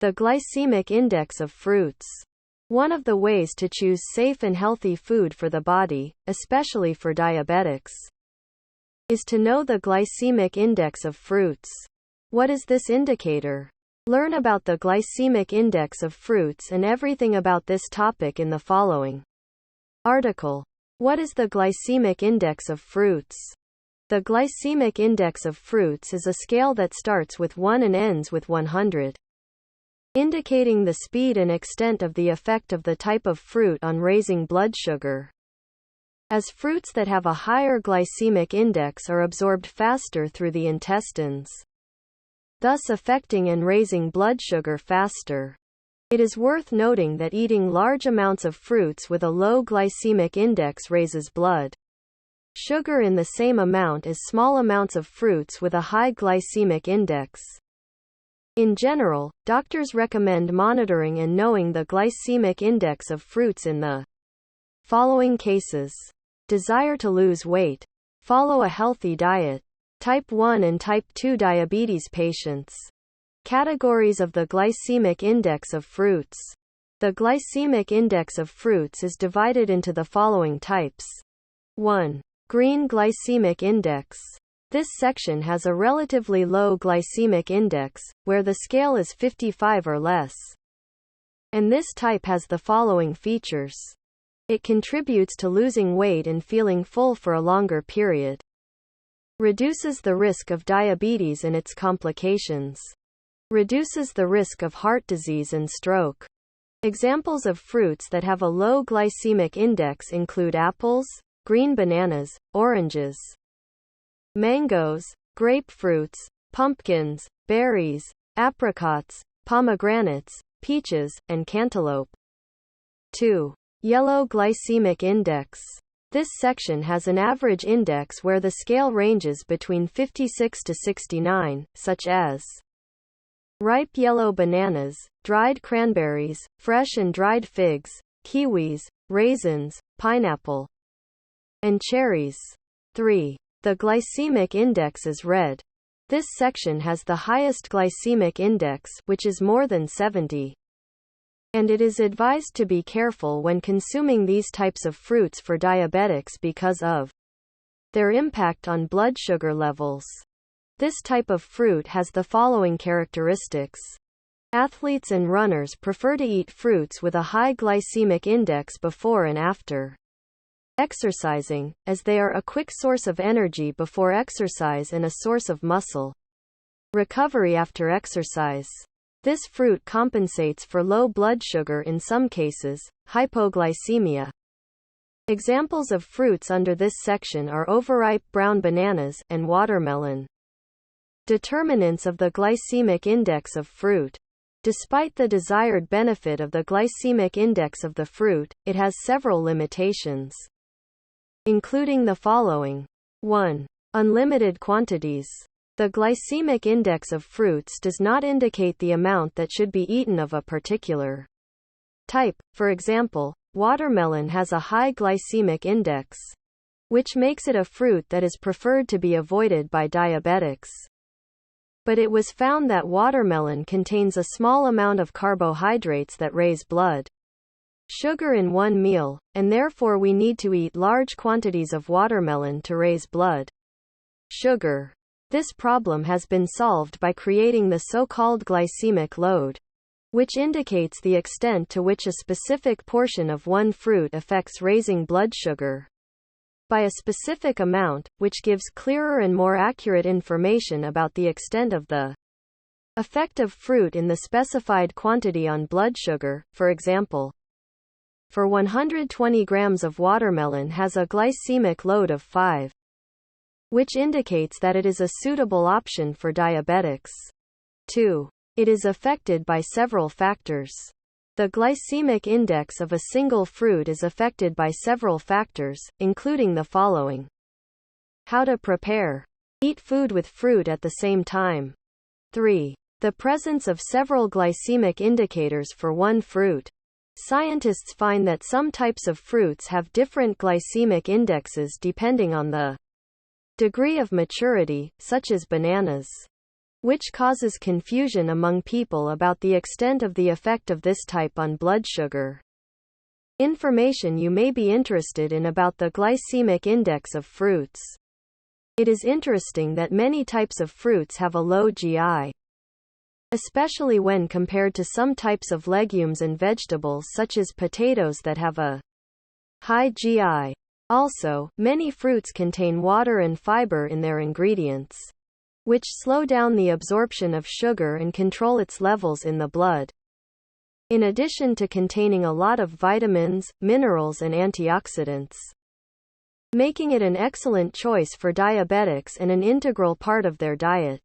The glycemic index of fruits. One of the ways to choose safe and healthy food for the body, especially for diabetics, is to know the glycemic index of fruits. What is this indicator? Learn about the glycemic index of fruits and everything about this topic in the following article. What is the glycemic index of fruits? The glycemic index of fruits is a scale that starts with 1 and ends with 100. Indicating the speed and extent of the effect of the type of fruit on raising blood sugar. As fruits that have a higher glycemic index are absorbed faster through the intestines, thus affecting and raising blood sugar faster. It is worth noting that eating large amounts of fruits with a low glycemic index raises blood sugar in the same amount as small amounts of fruits with a high glycemic index. In general, doctors recommend monitoring and knowing the glycemic index of fruits in the following cases. Desire to lose weight. Follow a healthy diet. Type 1 and type 2 diabetes patients. Categories of the glycemic index of fruits. The glycemic index of fruits is divided into the following types. 1. Green glycemic index. This section has a relatively low glycemic index, where the scale is 55 or less. And this type has the following features. It contributes to losing weight and feeling full for a longer period. Reduces the risk of diabetes and its complications. Reduces the risk of heart disease and stroke. Examples of fruits that have a low glycemic index include apples, green bananas, oranges, mangoes, grapefruits, pumpkins, berries, apricots, pomegranates, peaches, and cantaloupe. 2. Yellow glycemic index. This section has an average index where the scale ranges between 56 to 69, such as ripe yellow bananas, dried cranberries, fresh and dried figs, kiwis, raisins, pineapple, and cherries. 3. The glycemic index is red. This section has the highest glycemic index, which is more than 70. And it is advised to be careful when consuming these types of fruits for diabetics because of their impact on blood sugar levels. This type of fruit has the following characteristics. Athletes and runners prefer to eat fruits with a high glycemic index before and after exercising, as they are a quick source of energy before exercise and a source of muscle recovery after exercise. This fruit compensates for low blood sugar in some cases, hypoglycemia. Examples of fruits under this section are overripe brown bananas and watermelon. Determinants of the glycemic index of fruit. Despite the desired benefit of the glycemic index of the fruit, it has several limitations, including the following. 1. Unlimited quantities. The glycemic index of fruits does not indicate the amount that should be eaten of a particular type. For example, watermelon has a high glycemic index, which makes it a fruit that is preferred to be avoided by diabetics. But it was found that watermelon contains a small amount of carbohydrates that raise blood sugar in one meal, and therefore we need to eat large quantities of watermelon to raise blood sugar. This problem has been solved by creating the so-called glycemic load, which indicates the extent to which a specific portion of one fruit affects raising blood sugar by a specific amount, which gives clearer and more accurate information about the extent of the effect of fruit in the specified quantity on blood sugar. For example, for 120 grams of watermelon has a glycemic load of 5, which indicates that it is a suitable option for diabetics. 2. It is affected by several factors. The glycemic index of a single fruit is affected by several factors, including the following. How to prepare. Eat food with fruit at the same time. 3. The presence of several glycemic indicators for one fruit. Scientists find that some types of fruits have different glycemic indexes depending on the degree of maturity, such as bananas. which causes confusion among people about the extent of the effect of this type on blood sugar. Information you may be interested in about the glycemic index of fruits. It is interesting that many types of fruits have a low GI, especially when compared to some types of legumes and vegetables such as potatoes that have a high GI. Also, many fruits contain water and fiber in their ingredients, which slow down the absorption of sugar and control its levels in the blood. In addition to containing a lot of vitamins, minerals and antioxidants, making it an excellent choice for diabetics and an integral part of their diet.